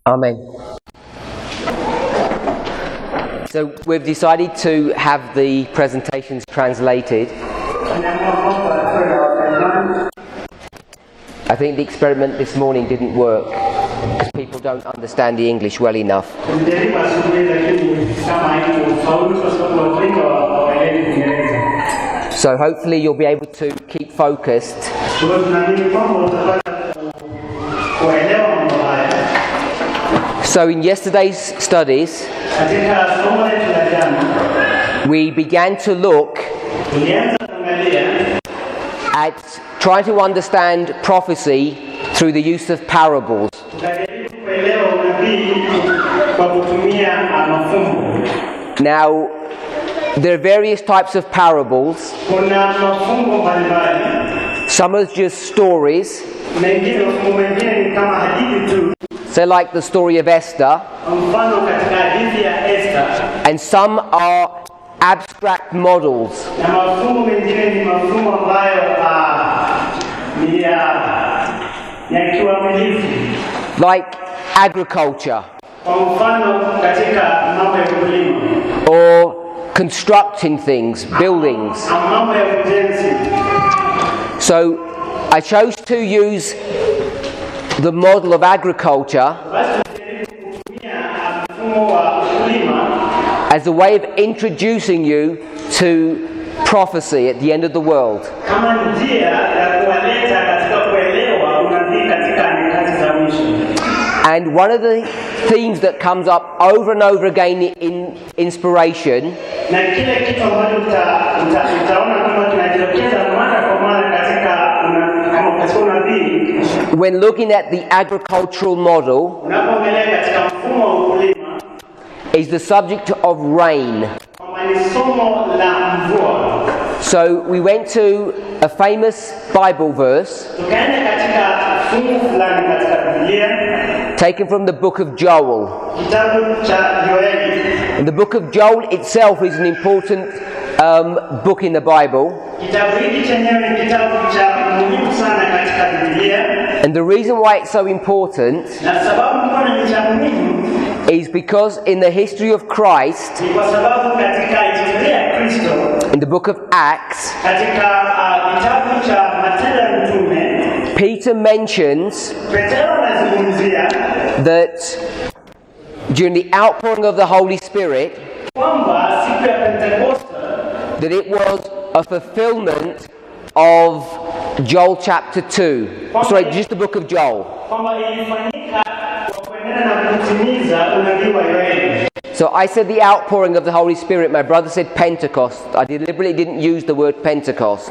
Amen. So we've decided to have the presentations translated. I think the experiment this morning didn't work because people don't understand the English well enough. So hopefully you'll be able to keep focused. So in yesterday's studies, we began to look at trying to understand prophecy through the use of parables. Now, there are various types of parables. Some are just stories. So like the story of Esther. And some are abstract models. Like agriculture. Or constructing things, buildings. So I chose to use the model of agriculture as a way of introducing you to prophecy at the end of the world. And one of the themes that comes up over and over again in inspiration when looking at the agricultural model is the subject of rain. So we went to a famous Bible verse taken from the book of Joel. And the book of Joel itself is an important book in the Bible. And the reason why it's so important is because in the history of Christ, in the book of Acts, Peter mentions that during the outpouring of the Holy Spirit, that it was a fulfillment of Joel chapter 2. Sorry, just the book of Joel. So I said the outpouring of the Holy Spirit. My brother said Pentecost. I deliberately didn't use the word Pentecost.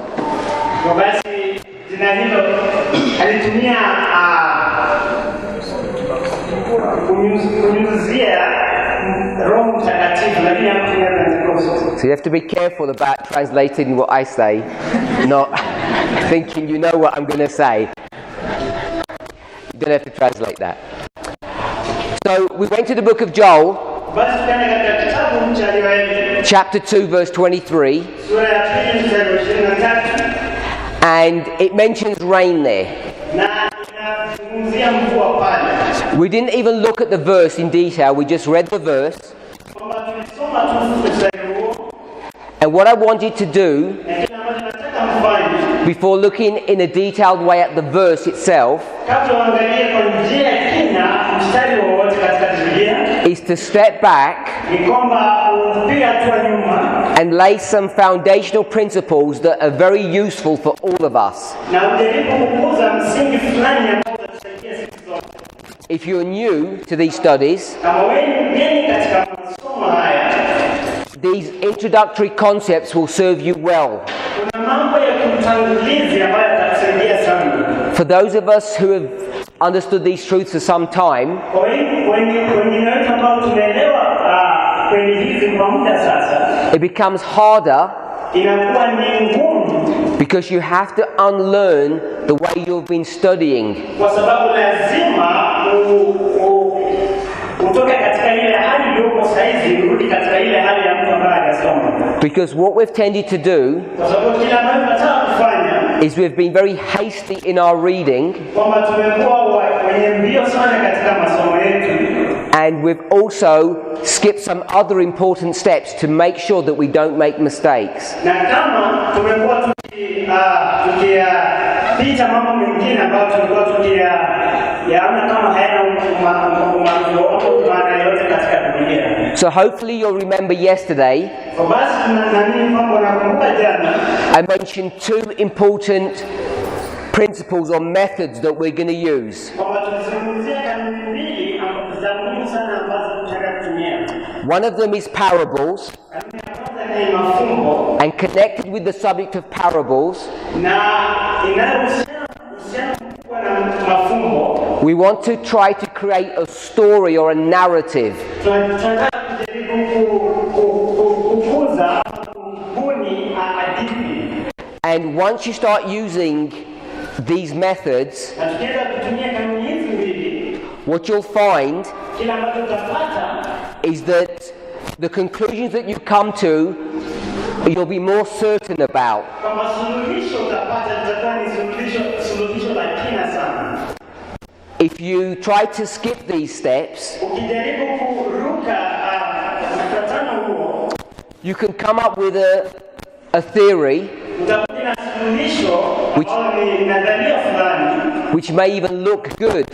So you have to be careful about translating what I say, not thinking you know what I'm going to say. You don't have to translate that. So we went to the book of Joel, chapter 2, verse 23, and it mentions rain there. We didn't even look at the verse in detail, we just read the verse. And what I wanted to do, before looking in a detailed way at the verse itself, is to step back and lay some foundational principles that are very useful for all of us. If you're new to these studies, these introductory concepts will serve you well. For those of us who have understood these truths for some time, it becomes harder because you have to unlearn the way you've been studying. Because what we've tended to do is we've been very hasty in our reading, And we've also skipped some other important steps to make sure that we don't make mistakes. So hopefully you'll remember yesterday I mentioned two important principles or methods that we're going to use. One of them is parables, and connected with the subject of parables, we want to try to create a story or a narrative. And once you start using these methods, what you'll find is that the conclusions that you come to, you'll be more certain about. If you try to skip these steps, you can come up with a theory which may even look good,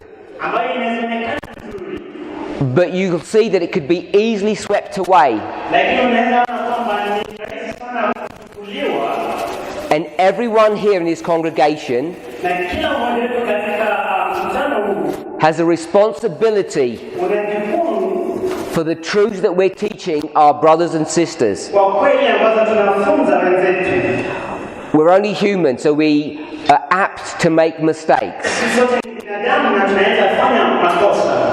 but you'll see that it could be easily swept away. And everyone here in this congregation has a responsibility for the truths that we're teaching our brothers and sisters. We're only human, so we are apt to make mistakes.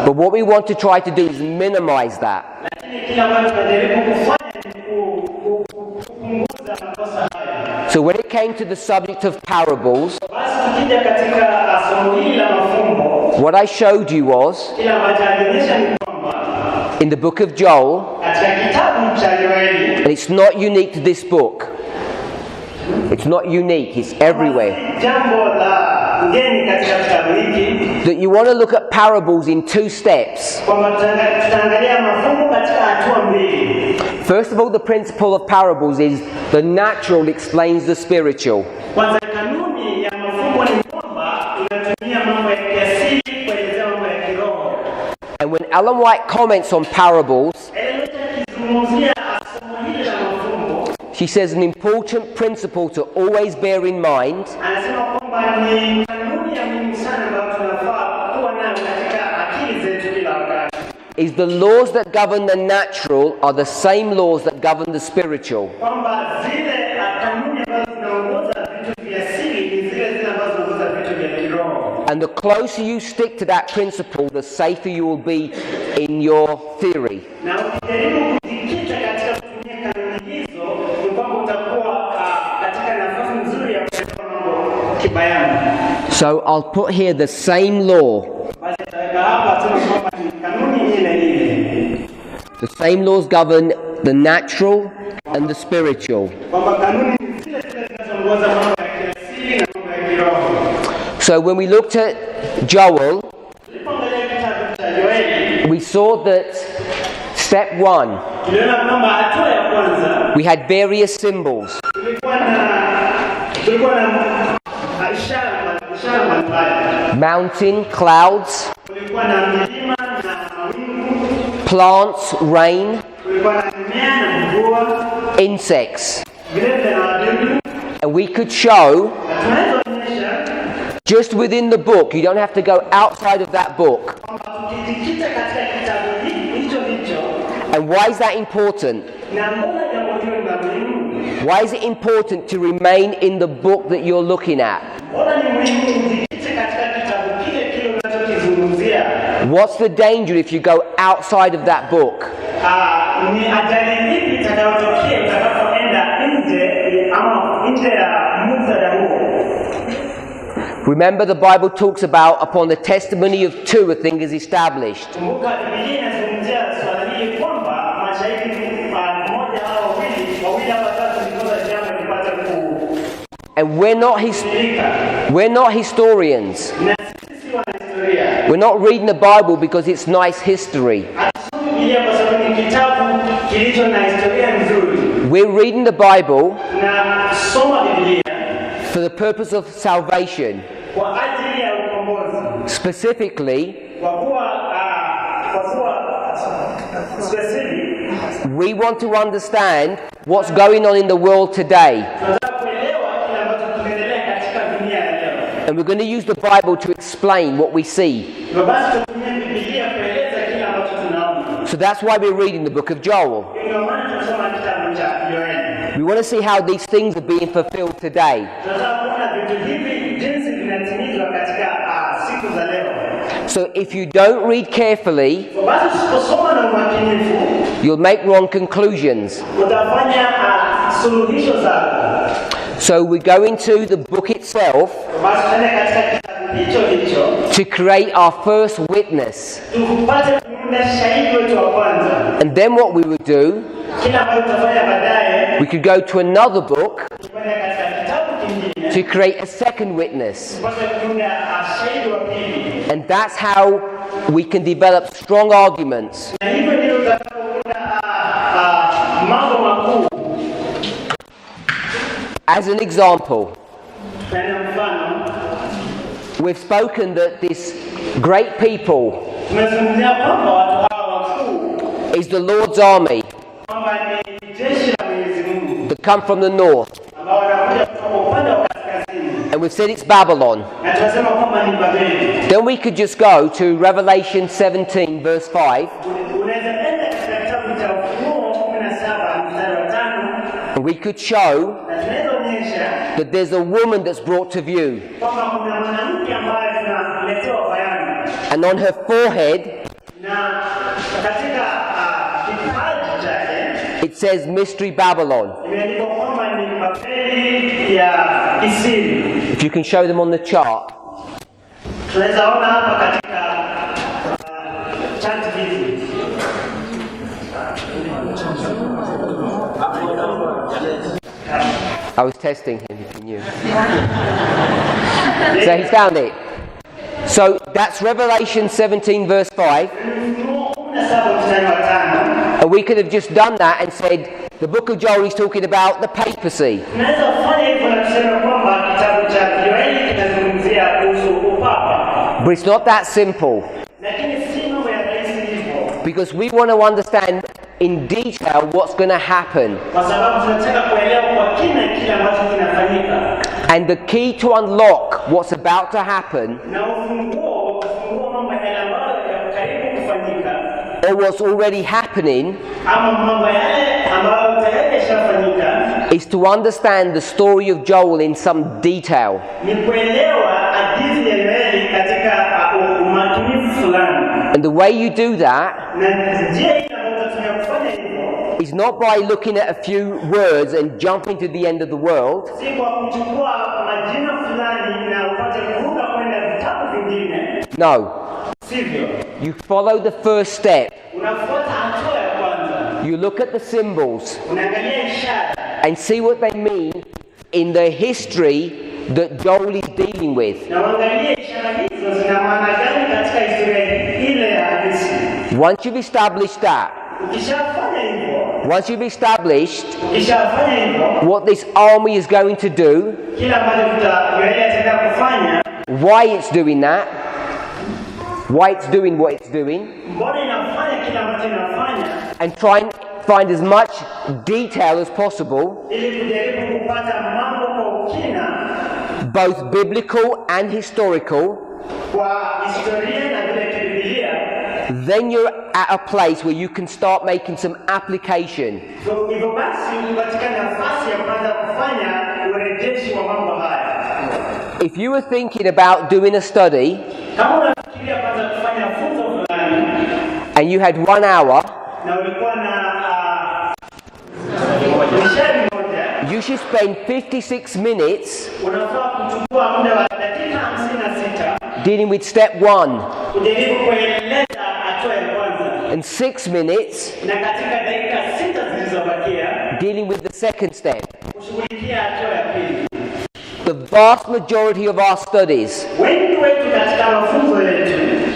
But what we want to try to do is minimize that. So when it came to the subject of parables, what I showed you was, in the book of Joel, and it's not unique to this book. It's not unique, it's everywhere. That you want to look at parables in two steps. First of all, the principle of parables is the natural explains the spiritual. And when Ellen White comments on parables, she says an important principle to always bear in mind is the laws that govern the natural are the same laws that govern the spiritual. And the closer you stick to that principle, the safer you will be in your theory. So I'll put here the same law. The same laws govern the natural and the spiritual. So when we looked at Joel, we saw that step one, we had various symbols. Mountain, clouds, plants, rain, insects. And we could show just within the book, you don't have to go outside of that book. And why is that important? Why is it important to remain in the book that you're looking at? What's the danger if you go outside of that book? Remember, the Bible talks about upon the testimony of two a thing is established. And we're not historians. We're We're not reading the Bible because it's nice history. We're reading the Bible for the purpose of salvation. Specifically, we want to understand what's going on in the world today. And we're going to use the Bible to explain what we see. So that's why we're reading the book of Joel. We want to see how these things are being fulfilled today. So if you don't read carefully, you'll make wrong conclusions. So we go into the book itself to create our first witness. And then what we would do, we could go to another book to create a second witness. And that's how we can develop strong arguments. As an example, we've spoken that this great people is the Lord's army that come from the north. And we've said it's Babylon. Then we could just go to Revelation 17 verse 5. And we could show that there's a woman that's brought to view. And on her forehead, it says Mystery Babylon. If you can show them on the chart. I was testing him if you knew. So he's found it. So that's Revelation 17 verse 5. And we could have just done that and said the book of Joel is talking about the papacy. But it's not that simple. Because we want to understand in detail what's going to happen. And the key to unlock what's about to happen, or what's already happening, is to understand the story of Joel in some detail. And the way you do that is not by looking at a few words and jumping to the end of the world. No. You follow the first step. You look at the symbols and see what they mean in the history that Joel is dealing with. Once you've established that, once you've established what this army is going to do, why it's doing that, why it's doing what it's doing, and try and find as much detail as possible, both biblical and historical, then you're at a place where you can start making some application. If you were thinking about doing a study and you had 1 hour, you should spend 56 minutes dealing with step 1 and 6 minutes dealing with the second step. The vast majority of our studies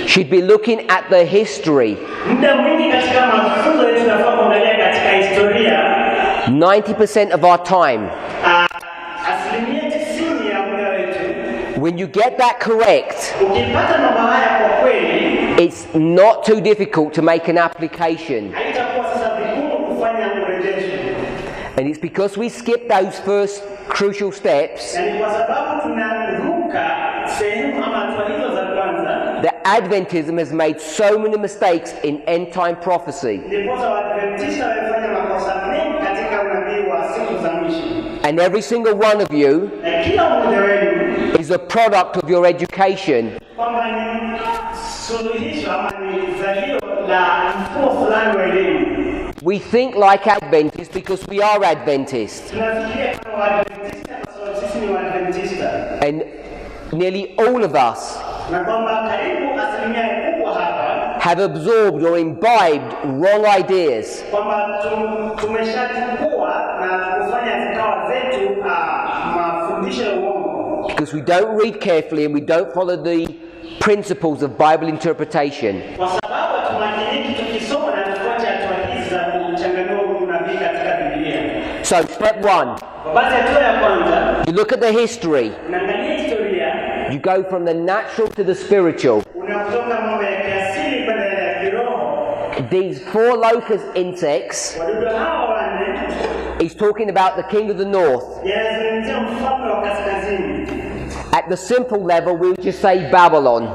should be looking at the history. 90% of our time. When you get that correct, it's not too difficult to make an application. And it's because we skip those first crucial steps that Adventism has made so many mistakes in end time prophecy. And every single one of you is a product of your education. We think like Adventists because we are Adventists. And nearly all of us have absorbed or imbibed wrong ideas. Because we don't read carefully and we don't follow the principles of Bible interpretation. So, step one, you look at the history. You go from the natural to the spiritual. These 4 locust insects, he's talking about the king of the north. At the simple level, we'll just say Babylon.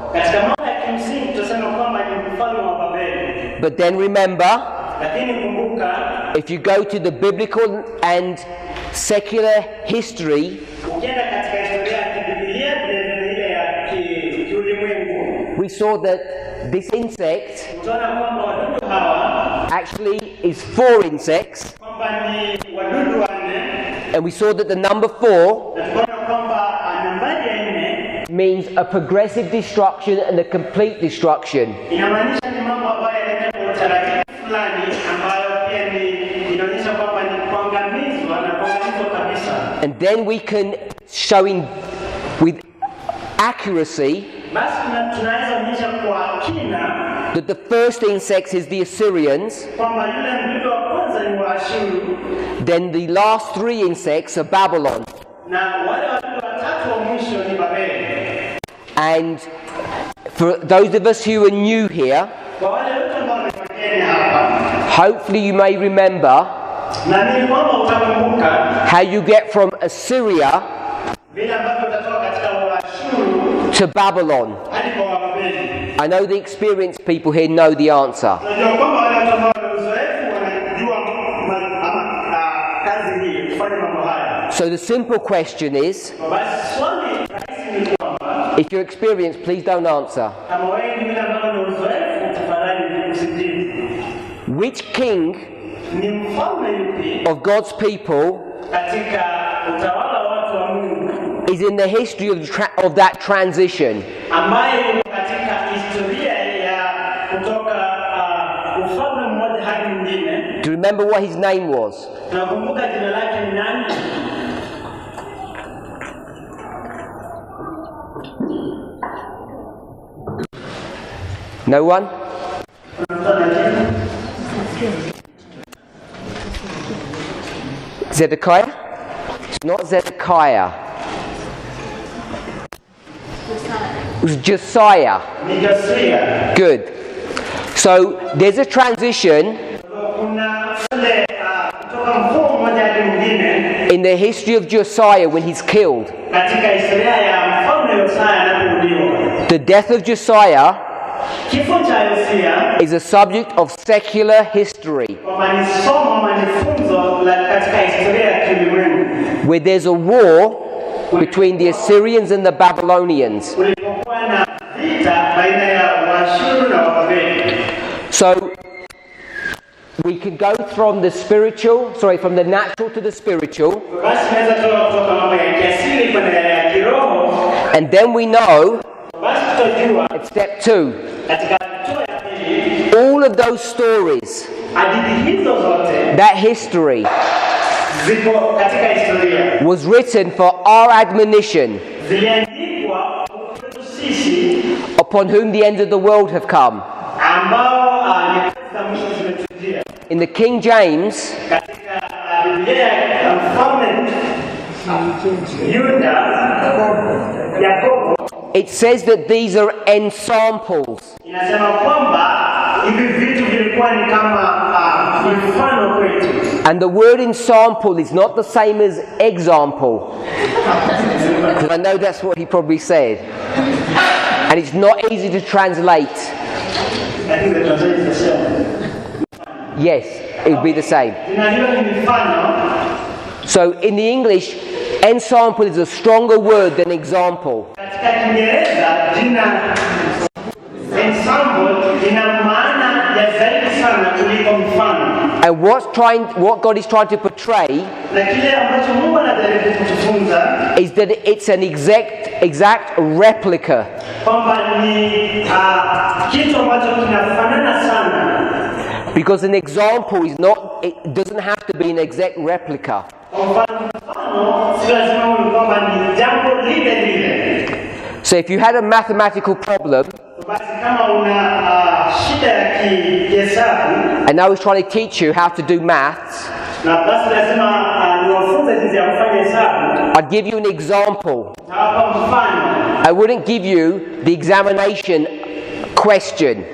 But then remember, if you go to the biblical and secular history, we saw that this insect actually is 4 insects, and we saw that the number 4 means a progressive destruction and a complete destruction. And then we can show with accuracy that the first insect is the Assyrians, then the last 3 insects are Babylon. And for those of us who are new here, hopefully you may remember how you get from Assyria to Babylon. I know the experienced people here know the answer. So the simple question is, if you're experienced, please don't answer. Which king of God's people is in the history of that transition? Do you remember what his name was? No one? Zedekiah? It's not Zedekiah. It was Josiah. Good. So there's a transition in the history of Josiah when he's killed. The death of Josiah is a subject of secular history, where there's a war between the Assyrians and the Babylonians. So we can go from the natural to the spiritual, and then we know at step 2, all of those stories, that history, was written for our admonition, upon whom the ends of the world have come. In the King James, it says that these are ensamples. And the word ensample is not the same as example. Because I know that's what he probably said. And it's not easy to translate. I think the translation is the same. Yes, it would be the same. So in the English, ensample is a stronger word than example. And what God is trying to portray is that it's an exact replica. Because an example is not, it doesn't have to be an exact replica. So if you had a mathematical problem, and I was trying to teach you how to do maths, I'd give you an example. I wouldn't give you the examination question.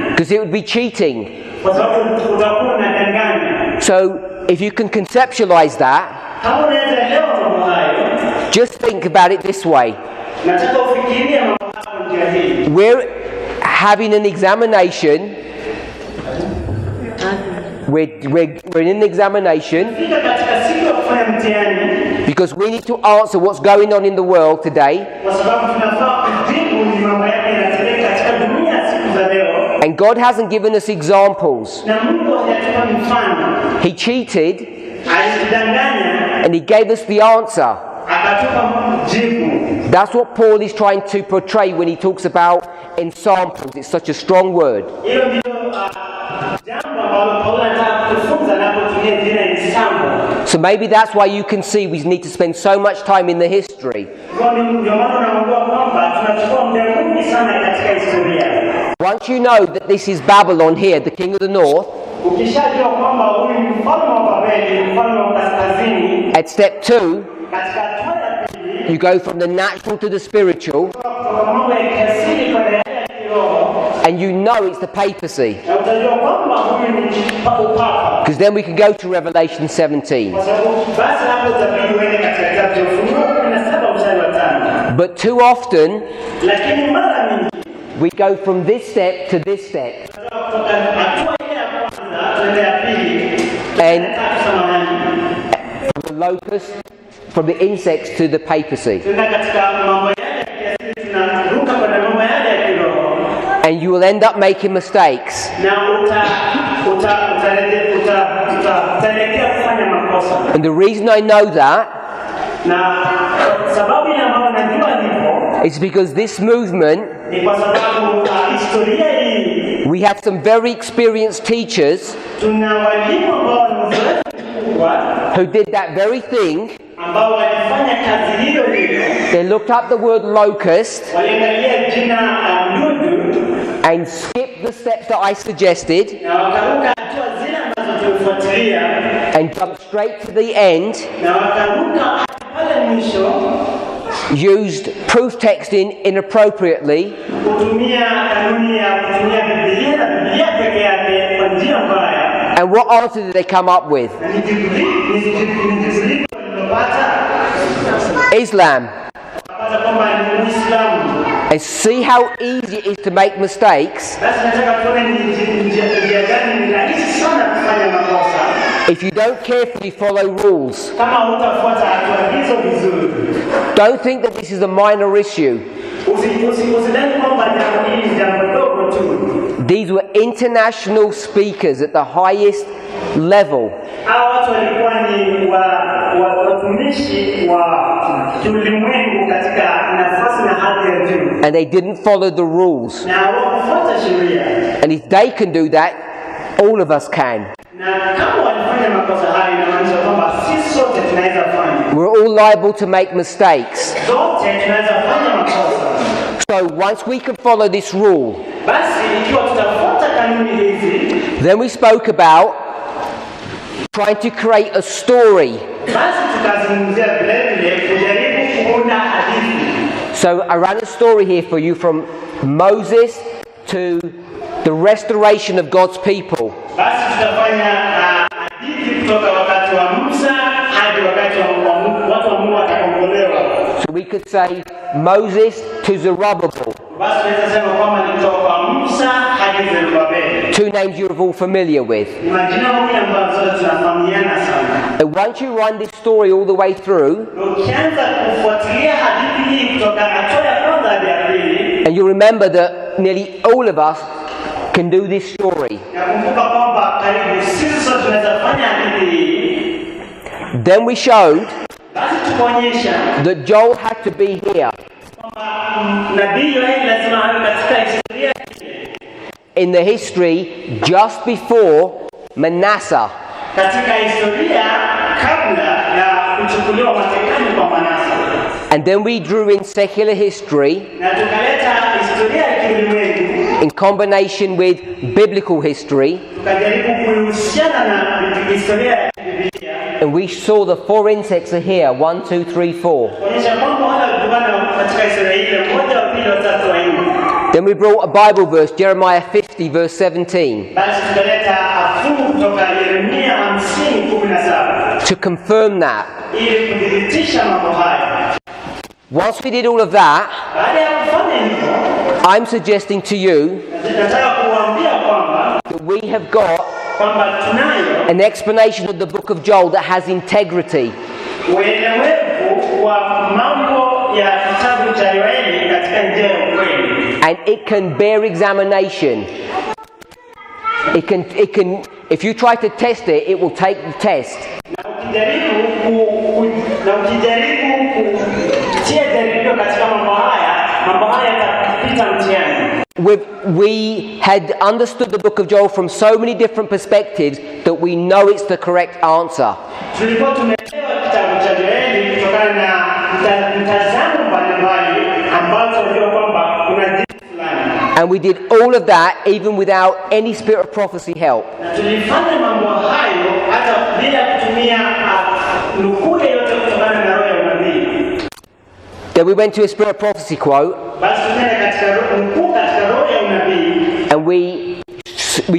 Because it would be cheating. So if you can conceptualize that, just think about it this way. We're having an examination. We're in an examination because we need to answer what's going on in the world today. And God hasn't given us examples. He cheated and He gave us the answer. That's what Paul is trying to portray when he talks about ensamples. It's such a strong word. So maybe that's why you can see we need to spend so much time in the history. Once you know that this is Babylon here, the king of the north, at step 2, you go from the natural to the spiritual, and you know it's the papacy. Because then we can go to Revelation 17. But too often, we go from this step to this step. And from the locust, from the insects to the papacy. And you will end up making mistakes. And the reason I know that is because this movement, we have some very experienced teachers who did that very thing. They looked up the word locust and skipped the steps that I suggested and jumped straight to the end, used proof texting inappropriately, and what answer did they come up with? Islam. And see how easy it is to make mistakes if you don't carefully follow rules. Don't think that this is a minor issue. These were international speakers at the highest level. And they didn't follow the rules. And if they can do that, All of us can. We're all liable to make mistakes. So once we can follow this rule, then we spoke about trying to create a story. So I ran a story here for you from Moses to the restoration of God's people. So we could say Moses to Zerubbabel. Two names you're all familiar with. And once you run this story all the way through, and you remember that nearly all of us can do this story. Then we showed that Joel had to be here in the history just before Manasseh. And then we drew in secular history in combination with biblical history, and we saw the four insects are here, 1, 2, 3, 4. Then we brought a Bible verse, Jeremiah 50 verse 17, to confirm that. Once we did all of that, I'm suggesting to you that we have got an explanation of the book of Joel that has integrity. And it can bear examination. It can, if you try to test it, it will take the test. We had understood the book of Joel from so many different perspectives that we know it's the correct answer. And we did all of that even without any spirit of prophecy help. Then we went to a spirit of prophecy quote, and we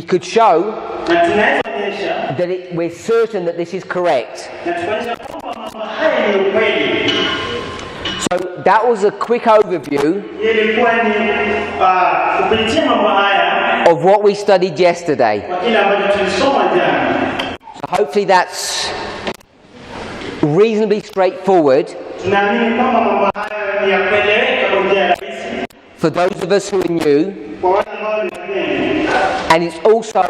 could show that we're certain that this is correct. So that was a quick overview of what we studied yesterday. So hopefully that's reasonably straightforward for those of us who are new, and it's also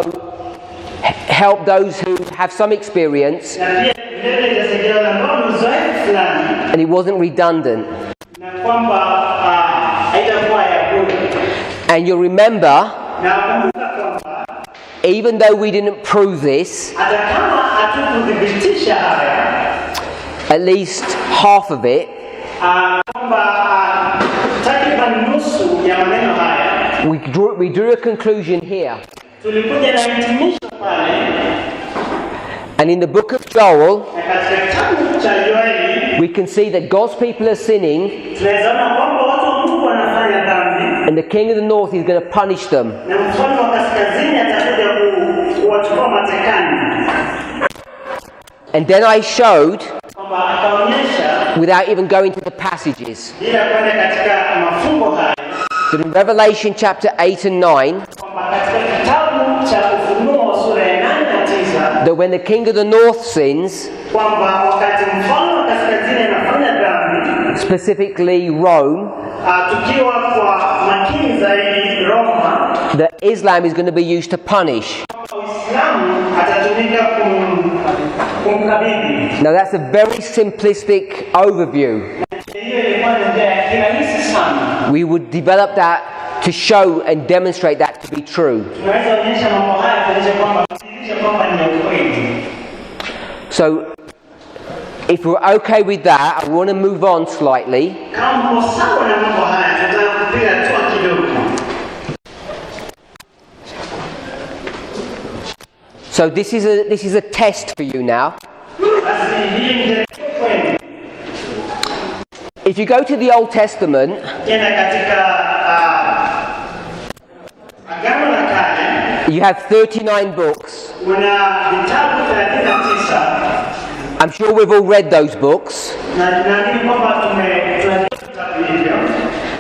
helped those who have some experience, and it wasn't redundant. And you'll remember, even though we didn't prove this, at least half of it, we drew a conclusion here. And in the book of Joel, we can see that God's people are sinning, and the king of the north is going to punish them. And then I showed, without even going to the passages, that in Revelation chapter 8 and 9, that when the king of the north sins, specifically Rome, that Islam is going to be used to punish. Now that's a very simplistic overview. We would develop that to show and demonstrate that to be true. tunaweza onyesha mambo haya kuonyesha kwamba ni ukweli. So, if we're okay with that, I want to move on slightly. Kama mko sawa na mambo haya, tunataka kupiga hatua kidogo. So this is a test for you now. Basi hii ni kweli. If you go to the Old Testament, Tena katika Agano la Kale, you have 39 books. kuna vitabu 39. I'm sure we've all read those books. Na naamini kwamba tunajua vitabu hivyo.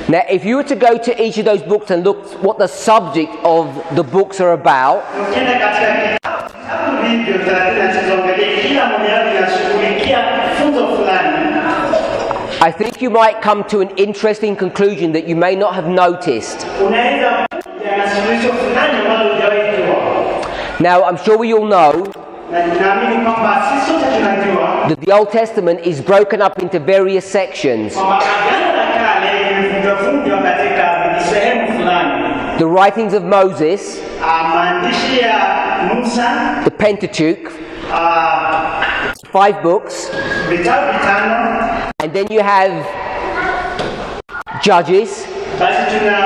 Now, if you were to go to each of those books and look what the subject of the books are about, Ukienda katika vitabu hivyo 39 tuangalie kila moja yao inashughulikia funzo fulani. I think you might come to an interesting conclusion that you may not have noticed. Unaweza na suluhisho fulani ambalo hujawahi kujua. Now, I'm sure we all know Na naamini kwamba sisi sote tunajua that the Old Testament is broken up into various sections. kwamba Agano la Kale limevunjwa katika sehemu fulani. The writings of Moses, Maandishi ya Musa, the Pentateuch, 5 books, vitabu vitano, and then you have Judges, basi tuna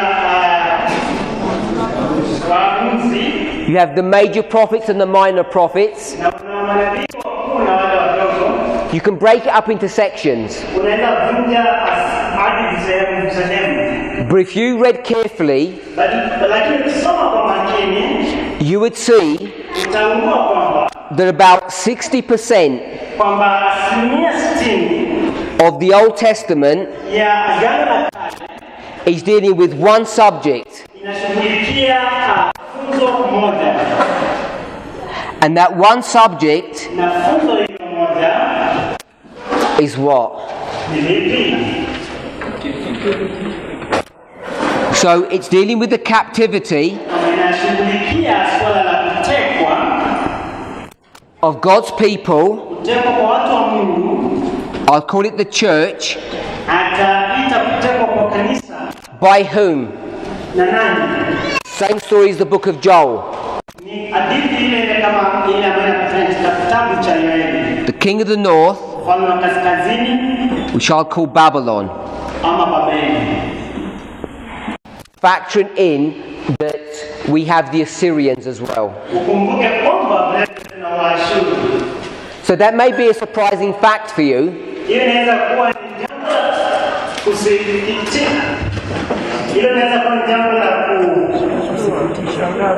waamuzi you have the major prophets and the minor prophets. na kuna manabii wakuu na wale wadogo. You can break it up into sections. Unaweza vunja hadi sehemu. But if you read carefully, Lakini ukisoma kwa makini you would see utagundua kwamba that about 60% 60% of the Old Testament ya Agano la Kale is dealing with one subject, inashughulikia funzo moja, and that one subject na funzo hilo moja is what? ni lipi? So it's dealing with the captivity Inashughulikia swala la kutekwa of God's people. kutekwa kwa watu wa Mungu, I'll call it the church. ataita kutekwa kwa kanisa By whom? na nani? Same story as the book of Joel. Ni hadithi ile kama ile ambayo inapatikana katika kitabu cha Yoeli. The king of the north, Mfalme wa kaskazini which I'll call Babylon. ama Babeli. Factoring in that we have the Assyrians as well. Ukumbuke kwamba vile na Waashuru. So that may be a surprising fact for you, Hiyo inaweza kuwa ni jambo la kusikitisha. Hilo inaweza kuwa ni jambo la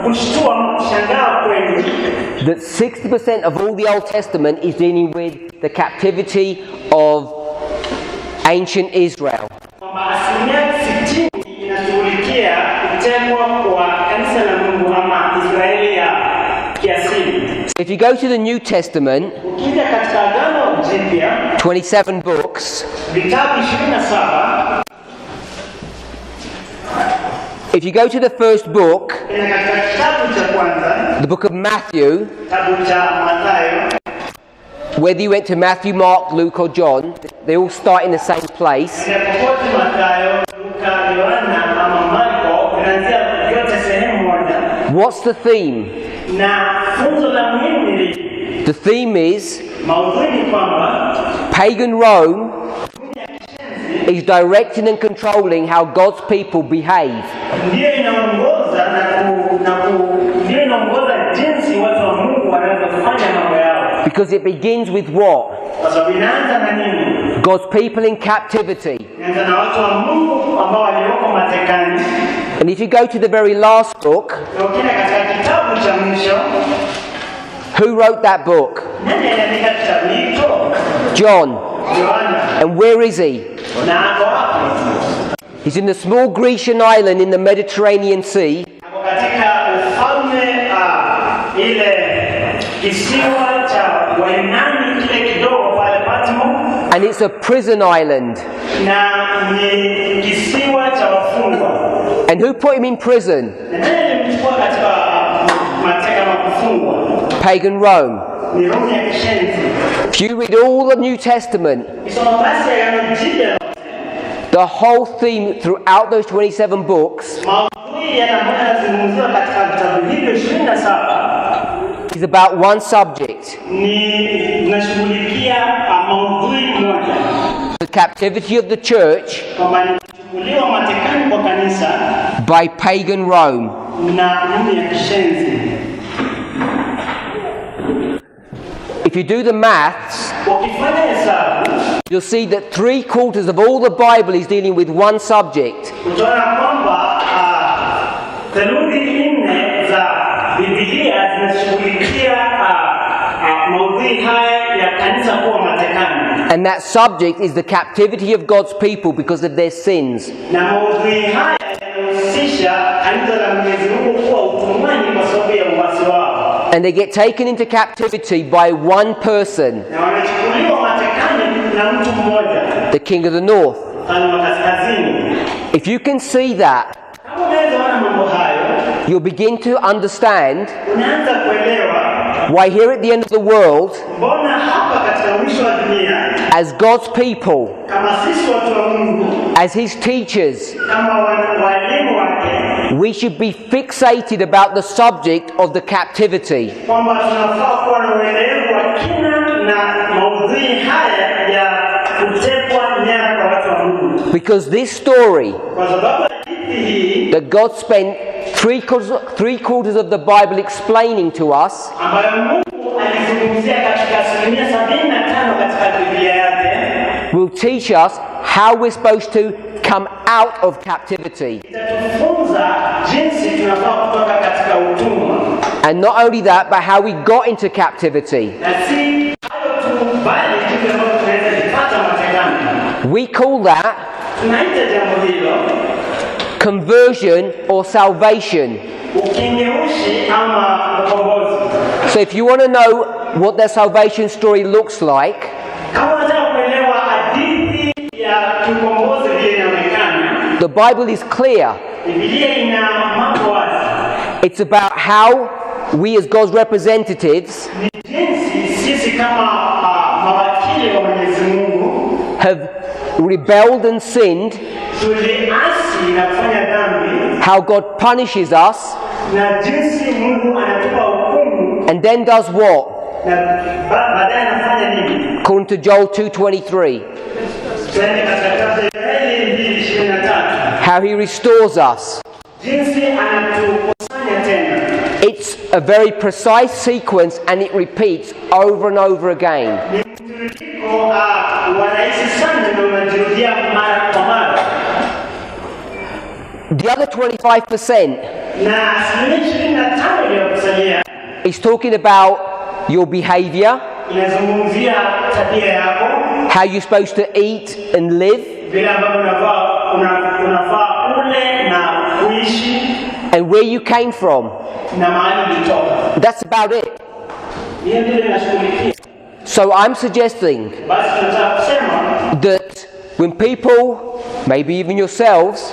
kushtua ama kushangaa kweli. that 60% of all the Old Testament is dealing with the captivity of ancient Israel. Kwamba 60% inashughulikia kutekwa kwa kanisa la Mungu ama Israeli ya kiasili. So if you go to the New Testament, Ukija katika Agano Jipya, 27 books. vitabu 27, If you go to the first book, ina katika kitabu cha kwanza, the book of Matthew, kitabu cha Mathayo, whether you went to Matthew, Mark, Luke or John, they all start in the same place. popote Mathayo, Luka, Yohana ama Marko, inaanzia yote sehemu moja. What's the theme? Na funzo la muhimu ni lipi? The theme is Maudhui ni kwamba pagan Rome is directing and controlling how God's people behave. ndiyo inaongoza ndiyo inaongoza jinsi watu wa Mungu wanavyofanya mambo yao. Because it begins with what? Kwa sababu inaanza na nini? God's people in captivity. Inaanza na watu wa Mungu ambao walioko matekani. And if you go to the very last book, Na ukienda katika kitabu cha mwisho, who wrote that book? nani aliandika kitabu hicho? John. Yohana. And where is he? Na ako wapi? He's in the small Grecian island in the Mediterranean Sea. Ako katika ufalme ile kisiwa cha Wainani kile kidogo pale Patmo, And it's a prison island. na ni kisiwa cha wafungwa. And who put him in prison? Na nani alimchukua katika mateka na kufungwa? Pagan Rome. Ni Rumi ya kishenzi. If you read all the New Testament, Kisoma basi Agano Jipya, the whole theme throughout those 27 books maudhui is about one subject. The captivity of the church by pagan Rome. If you do the maths, you'll see that 3/4 of all the Bible is dealing with one subject. And that subject is the captivity of God's people because of their sins. And they get taken into captivity by one person, the king of the north. If you can see that, you'll begin to understand why here at the end of the world, as God's people, as His teachers, we should be fixated about the subject of the captivity. Because this story that God spent three quarters of the Bible explaining to us will teach us how we're supposed to come out of captivity. And not only that, but how we got into captivity. We call that conversion or salvation. So if you want to know what their salvation story looks like, the Bible is clear. It's about how we as God's representatives have rebelled and sinned, how God punishes us, and then does what? According to Joel 2:23. How He restores us. It's a very precise sequence and it repeats over and over again. The other 25% is talking about your behavior, how you're supposed to eat and live, and where you came from. That's about it. So I'm suggesting that when people, maybe even yourselves,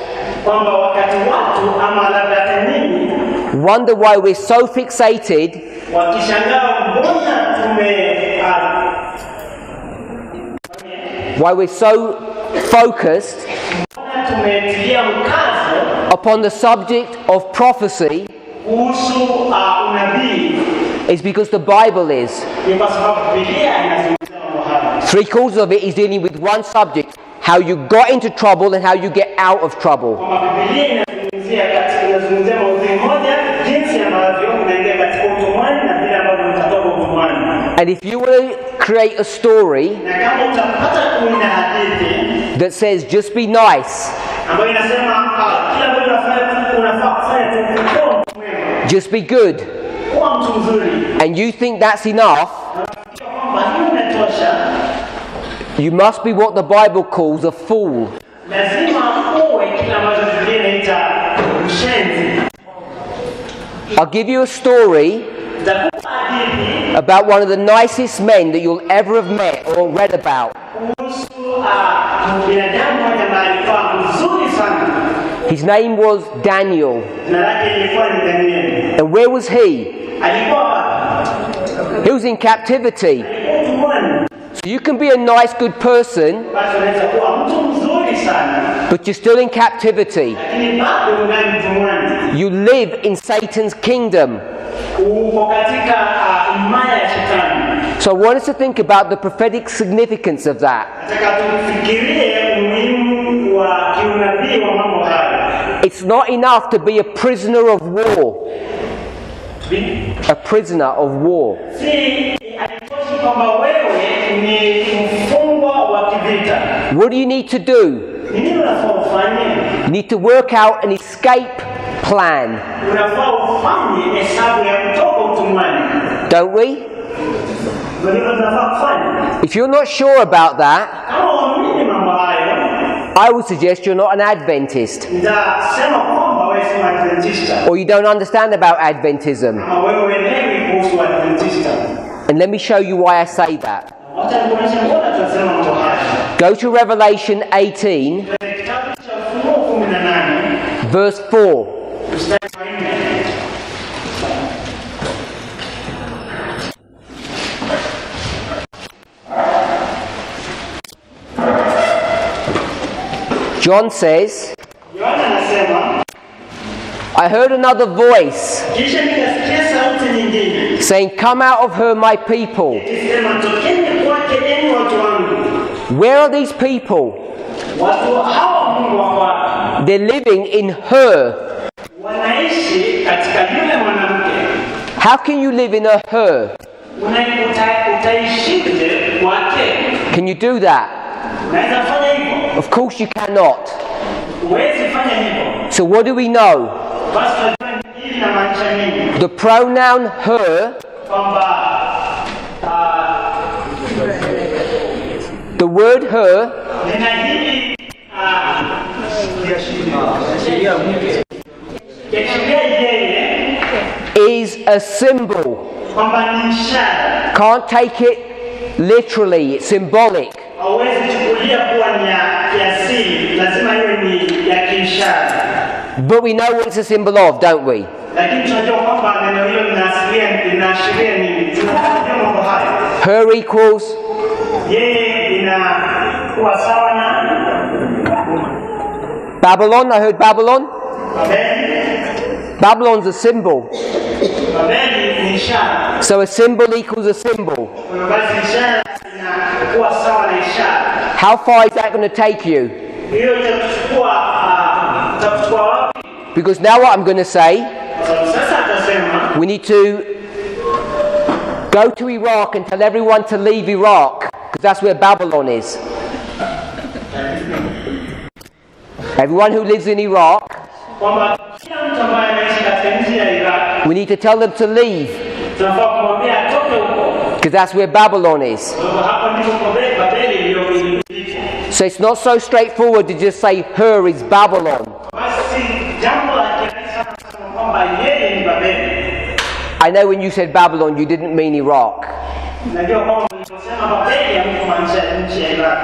wonder why we're so fixated why we're so focused upon the subject of prophecy is because the Bible is. 3/4 of it is dealing with one subject, how you got into trouble and how you get out of trouble. And if you want to create a story that says just be nice, just be good, and you think that's enough, you must be what the Bible calls a fool. I'll give you a story about one of the nicest men that you'll ever have met or read about. His name was Daniel. And where was he? He was in captivity. So you can be a nice, good person, but you're still in captivity. You live in Satan's kingdom. uko katika himaya ya shetani. So I want us to think about the prophetic significance of that. Nataka tufikirie umuhimu wa kiunabii wa mambo haya. It's not enough to be a prisoner of war. A prisoner of war. Si haitoshi kwamba wewe ni mfungwa wa kivita. What do you need to do? Nini unafaa ufanye? You need to work out an escape plan. Unafaa ufanye hesabu ya kutoka utumwani. Don't we? Ndio unafaa kufanya. If you're not sure about that, Kama uamini mambo hayo, I would suggest you're not an Adventist. nitasema kwamba wewe si Adventista. Or you don't understand about Adventism. Ama wewe uelewi kuhusu Adventista. And let me show you why I say that. Wacha nikuonyeshe mbona tunasema mambo haya. Go to Revelation 18, Kitabu cha Ufunuo 18, verse 4. mstari wa 4. John says, Yohana anasema, I heard another voice kisha nikasikia sauti nyingine saying, come out of her, my people. ikisema, tokeni kwake enyi watu wangu. Where are these people? Watu hawa Mungu wako wapi? They're living in her. Wanaishi katika yule mwanamke. How can you live in a her? Utaishije kwake? Can you do that? Unaweza fanya hivyo? Of course you cannot. Huwezi fanya hivyo. So what do we know? Basi tunajua hili inamaanisha nini? The pronoun her, Kwamba the word her, nina hili kiashiria yeye is a symbol. kwamba ni ishara. Can't take it literally, it's symbolic. Hauwezi chukulia kuwa ni ya kiasili, lazima iwe ni ya kiishara. But we know what it's a symbol of, don't we? Lakini tunajua kwamba neno hilo linaashiria nini? Tunajua mambo hayo. Her equals Yeye inakuwa sawa na Babylon. I heard Babylon. Babeli. Babylon's a symbol. Babeli ni ishara. So a symbol equals a symbol. Kwa hiyo basi ishara inakuwa sawa na ishara. How far is that going to take you? Hiyo itakuchukua wapi? Because now what I'm going to say, Kwa sababu sasa atasema we need to go to Iraq and tell everyone to leave Iraq, because that's where Babylon is. Everyone who lives in Iraq, kwamba kila mtu ambaye anaishi katika nchi ya Iraq we need to tell them to leave, tunafaa kumwambia atoke huko. because that's where Babylon is. Kwa hivyo hapo ndipo Babeli ilipo. So it's not so straightforward to just say her is Babylon. Basi jambo la kirahisi sana kusema kwamba yeye ni Babeli. I know when you said Babylon, you didn't mean Iraq. Najua kwamba uliposema Babeli hamkumaanisha nchi ya Iraq.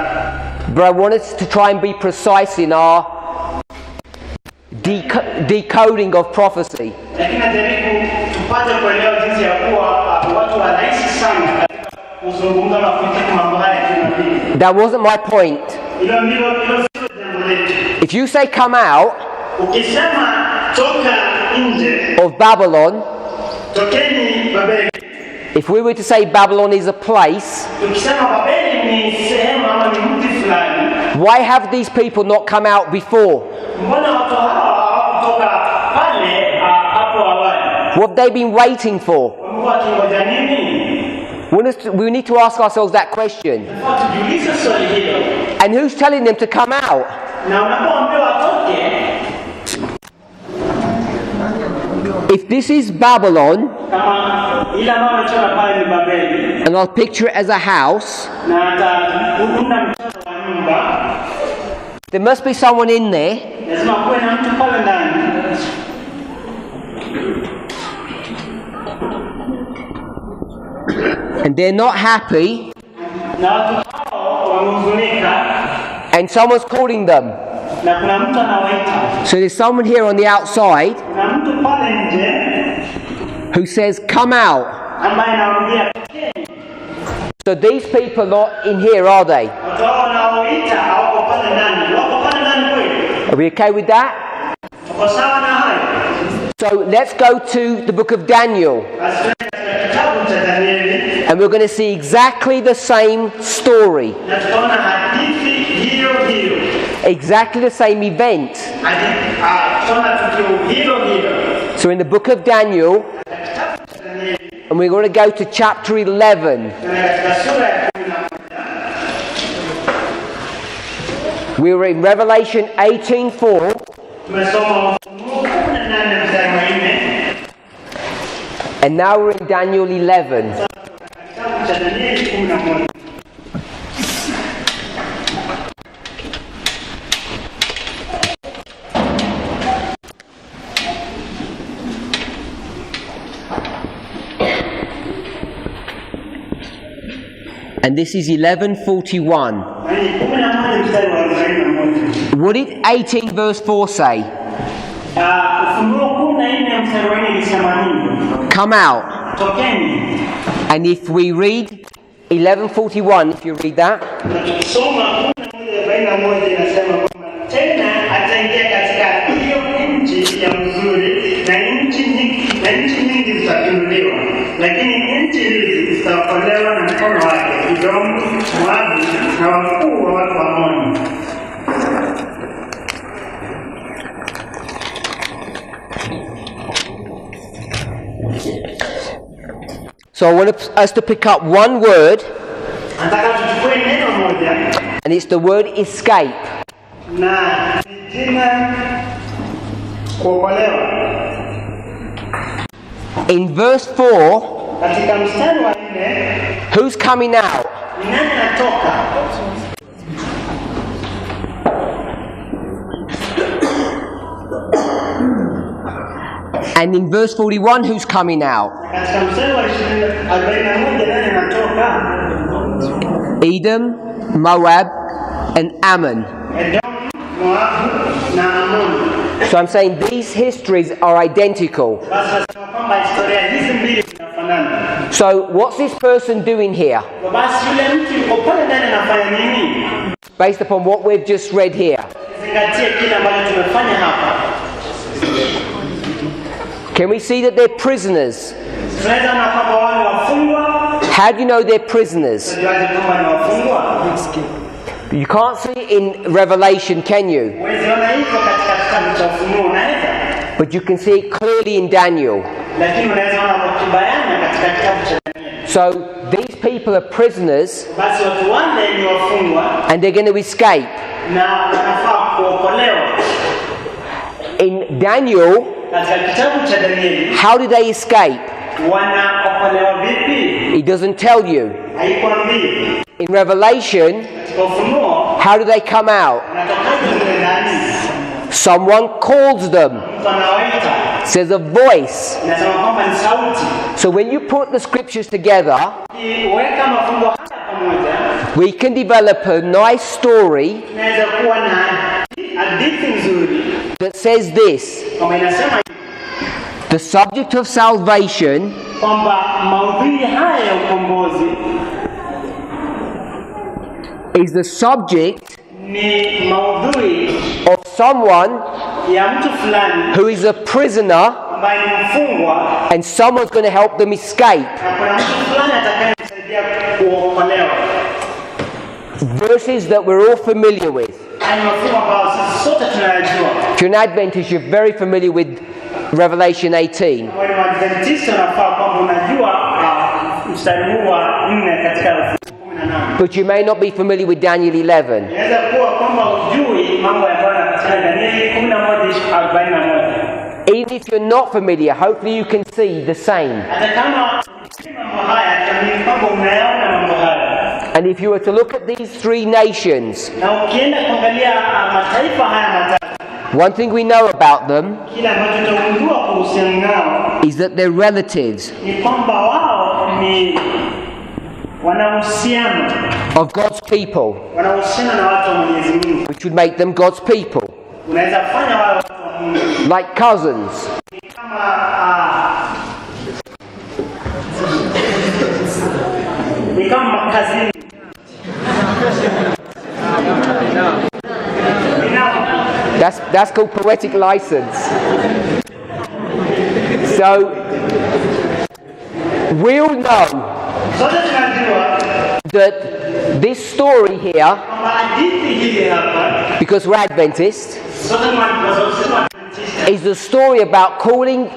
But I want us to try and be precise in our decoding of prophecy. Lakini najaribu tupate kuelewa jinsi ya kuwa watu wanaishi sana katika kuzungumza na kufikia mambo haya kinabii. That wasn't my point. Hilo sio jambo letu. If you say come out Ukisema toka nje, of Babylon, tokeni Babeli. if we were to say Babylon is a place, Ukisema Babeli ni sehemu ama ni mji fulani, why have these people not come out before? mbona watu hawa hawakutoka pale hapo awali? What have they been waiting for? Wamekuwa wakingoja nini? We need to ask ourselves that question. Tujiulize swali hilo. And who's telling them to come out? Na unapoambiwa watoke, If this is Babylon, kama ile ambayo amechora pale ni Babeli, and I'll picture it as a house, na ataunda mchoro wa nyumba, there must be someone in there lazima kuwe na mtu pale ndani. and they're not happy, Na watu hao wamehuzunika, and someone's calling them. na kuna mtu anawaita. So there's someone here on the outside Kuna mtu pale nje who says, come out. ambaye anawaambia tokeni. So these people are not in here, are they? Watu hao wanaoita hawako pale ndani. Wako pale ndani kweli? Are we okay with that? Wako sawa na hayo? So let's go to the book of Daniel. Basi tuende katika kitabu cha Danieli And we're going to see exactly the same story. na tutaona hadithi hiyo hiyo. Exactly the same event. Tutaona tukio hilo hilo. So in the book of Daniel, and we're going to go to chapter 11. Katika sura ya 11 We were in Revelation 18:4. tumesoma Ufunuo 18 mstari wa 4. And now we're in Daniel 11. Kitabu cha Danieli 11. And this is 11:41. Yaani 11 mstari wa 41. What did 18 verse 4 say? Ufunuo 14 mstari wa 4 ilisema nini? Come out. Tokeni. And if we read 11:41, if you read that, Tukisoma 11:41 inasema kwamba tena ataingia katika hiyo nchi ya uzuri na nchi nyingi zitapinduliwa, lakini nchi hizi zitaokolewa na mkono wake, Edomu, Moabu na wakuu wa watu wa Amoni. so I want us to pick up one word, Nataka tuchukue neno moja and it's the word escape. na jina kuokolewa. In verse 4, Katika mstari wa 4, who's coming out? ni nani anatoka? And in verse 41, who's coming out? Katika mstari wa 41 nani anatoka? Edom, Moab, and Ammon. Edomu, Moabu na Amoni. So I'm saying these histories are identical. Basi nasema kwamba historia hizi mbili zinafanana. So what's this person doing here? Basi yule mtu yuko pale ndani anafanya nini? Based upon what we've just read here. Zingatie kile ambacho tumefanya hapa. Can we see that they're prisoners? Tunaweza na kwamba wale wafungwa. How do you know they're prisoners? Tunajuaje kwamba ni wafungwa? You can't see it in Revelation, can you? Huwezi ona hivyo katika kitabu cha Ufunuo, unaweza? But you can see it clearly in Daniel. Lakini unaweza ona kwa kibayana katika kitabu cha Danieli. So these people are prisoners Basi watu wale ni wafungwa and they're going to escape. na wanafaa kuokolewa. In Daniel, Katika kitabu cha Danieli, how did they escape? wanaokolewa vipi? He doesn't tell you. Haikwambii. In Revelation, Katika Ufunuo, how do they come out? wanatokaje mle ndani? Someone calls them. Mtu anawaita. Says a voice. Inasema kwamba ni sauti. So when you put the scriptures together, Ukiweka mafungo haya pamoja, we can develop a nice story tunaweza kuwa na hadithi nzuri that says this. kwamba inasema The subject of salvation kwamba maudhui haya ya ukombozi is the subject ni maudhui of someone ya mtu fulani who is a prisoner ambaye ni mfungwa and someone's going to help them escape. na kuna mtu fulani atakayemsaidia kuokolewa. Verses that we're all familiar with. Haya ni mafungo ambayo sisi sote tunayajua. If you're an Adventist, you're very familiar with Revelation 18. Kwa hiyo Waadventista nafaa kwamba unajua mstari huu wa 4 katika Ufunuo 18. But you may not be familiar with Daniel 11. Inaweza kuwa kwamba hujui mambo ya Bwana katika Danieli 11:41. Even if you're not familiar, hopefully you can see the same. Hata kama mambo haya tunaamini kwamba unayaona mambo haya. And if you were to look at these three nations, Na ukienda kuangalia mataifa haya matatu, one thing we know about them kile ambacho tutagundua kuhusiana nao is that they're relatives ni kwamba wao ni wanahusiana of God's people, wanahusiana na watu wa Mwenyezi Mungu. which would make them God's people, Unaweza kufanya wao watu wa Mungu like cousins. ni kama makazini. That's called poetic license. So we'll know Sote tunajua that this story here, kwamba hadithi hii hapa, because we're Adventists, sote tunasema is the story about calling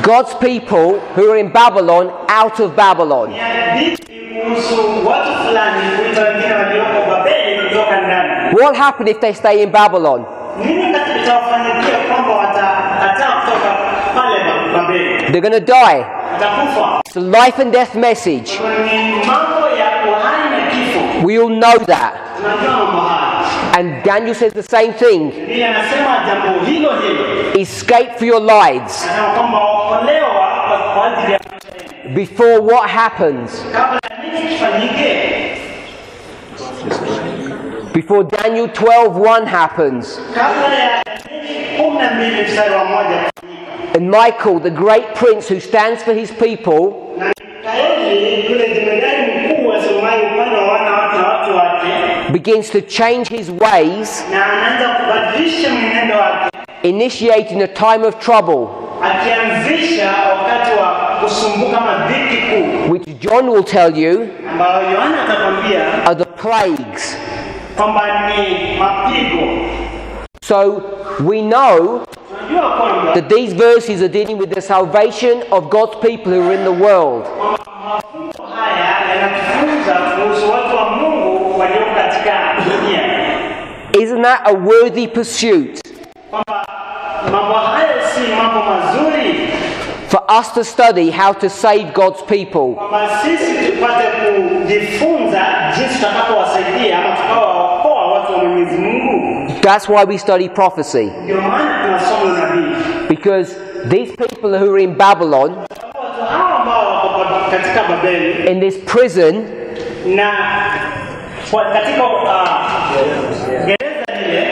God's people who are in Babylon out of Babylon. ni hadithi kuhusu watu fulani kuita wengine walioko Babeli kutoka ndani. What happened if they stay in Babylon? Nini kitawafanikia kwamba watakataa kutoka pale Babeli? They're going to die. Watakufa. It's a life and death message. Ni mambo ya uhai na kifo. We all know that. Tunajua mambo haya. And Daniel says the same thing. Biblia inasema jambo hilo hilo. Escape for your lives. Anasema kwamba okolewa kwa ajili ya Before what happens? kabla nini kifanyike? Before Daniel 12:1 happens. Kabla ya 12 mstari wa 1 And Michael, the great prince who stands for his people, na Mikaeli yule jemedari mkuu asomaye upande wa watu wake begins to change his ways, na anaanza kubadilisha mwenendo wake, initiating a time of trouble, akianzisha wakati wa kusumbuka madhiki kuu, which John will tell you ambayo Yohana atakwambia are the plagues. kwamba ni mapigo. So we know Tunajua kwamba that these verses are dealing with the salvation of God's people who are in the world. mafunzo haya yanatufunza kuhusu watu wa Mungu walio katika dunia, Isn't that a worthy pursuit kwamba mambo hayo si mambo mazuri, for us to study how to save God's people? kwamba sisi tupate kujifunza jinsi tutakavyowasaidia ama tutakawaokoa watu wa Mwenyezi Mungu. That's why we study prophecy. Ndio maana tunasoma nabii, Because these people who are in Babylon, watu hao ambao wako katika Babeli in this prison, na katika gereza lile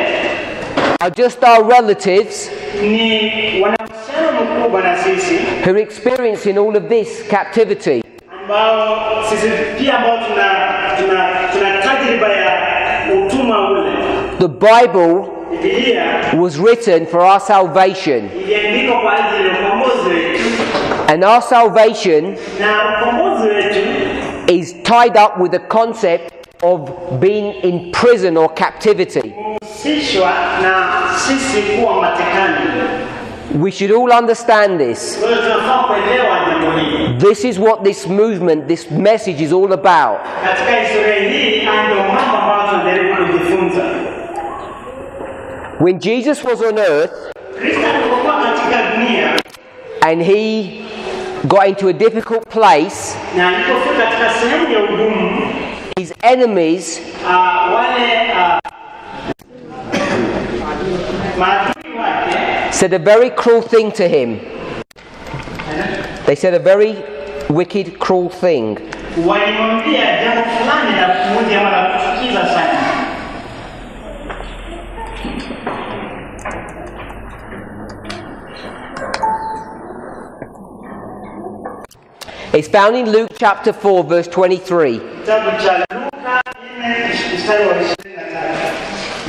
are just our relatives ni wanahusiano mkubwa na sisi, who are experiencing all of this captivity. ambao sisi pia ambao tuna tajriba ya utumwa ule. The Bible Biblia was written for our salvation, iliandikwa kwa ajili ya ukombozi wetu, and our salvation na ukombozi wetu is tied up with the concept of being in prison or captivity. husishwa na sisi kuwa matekani. We should all understand this. Kwa hiyo tunafaa kuelewa jambo hili. This is what this movement, this message is all about. Katika historia hii ndio mambo ambayo tunajaribu kujifunza. When Jesus was on earth Kristo alipokuwa katika dunia and he got into a difficult place, na alipofika katika sehemu ya ugumu, his enemies wale maadui wake said a very cruel thing to him. They said a very wicked, cruel thing. walimwambia jambo fulani la kumuudhi ama la kuchukiza sana. It's found in Luke chapter 4, verse 23. Kitabu cha Luka 4 mstari wa 23.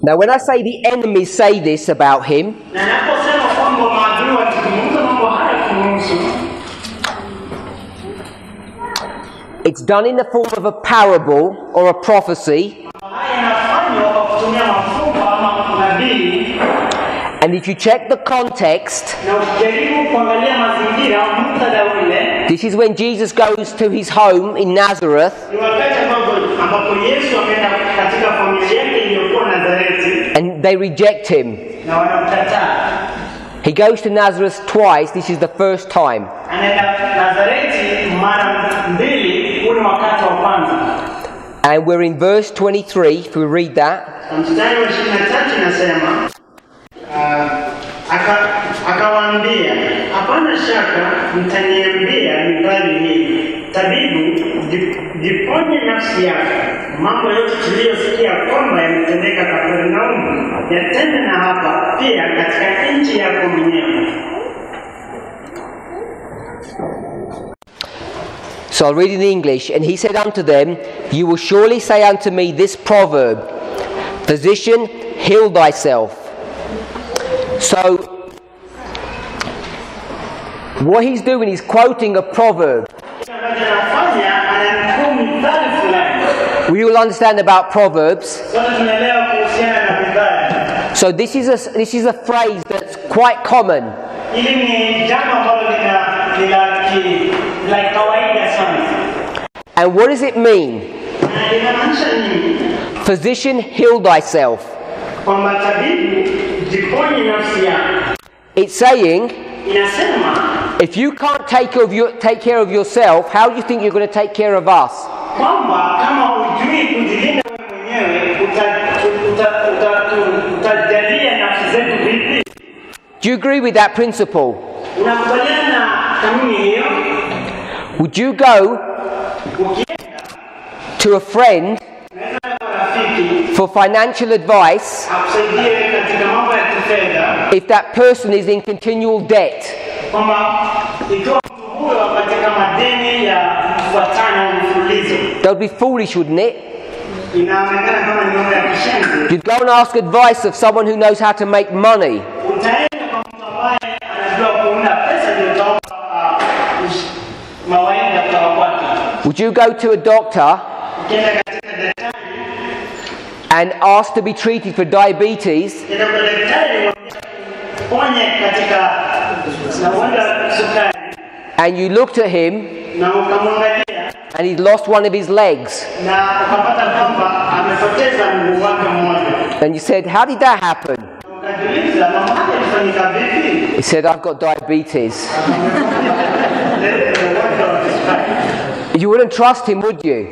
Now, when I say the enemies say this about him, Na naposema kwamba maadui wakizungumza mambo haya kumhusu, it's done in the form of a parable or a prophecy. haya yanafanywa kwa kutumia mafumbo ama unabii, And if you check the context, na ukijaribu kuangalia mazingira au muktadha ule, this is when Jesus goes to his home in Nazareth ni wakati ambapo Yesu ameenda katika familia yake iliyokuwa Nazareti and they reject him. na wanamkataa. He goes to Nazareth twice. This is the first time. Anaenda Nazareti mara mbili, huu ni wakati wa kwanza. And we're in verse 23, if we read that. Na mstari wa 23 nasema akawaambia, hapana shaka mtaniambia mithali hii, tabibu, jiponye nafsi yako, mambo yote tuliyosikia kwamba yametendeka Kapernaumu yatende na hapa pia katika nchi yako mwenyewe. So I'll read in English. And he said unto them, you will surely say unto me this proverb, physician, heal thyself. So what he's doing is quoting a proverb. We will understand about proverbs. So this is a phrase that's quite common. And what does it mean? Physician, heal thyself. It's saying, if you can't take care of yourself, how do you think you're going to take care of us? Do you agree with that principle? Would you go to a friend for financial advice if that person is in continual debt? That would be foolish, wouldn't it? You'd go and ask advice of someone who knows how to make money. Would you go to a doctor and ask to be treated for diabetes and you looked at him and he'd lost one of his legs and you said, how did that happen? He said, I've got diabetes. You wouldn't trust him, would you?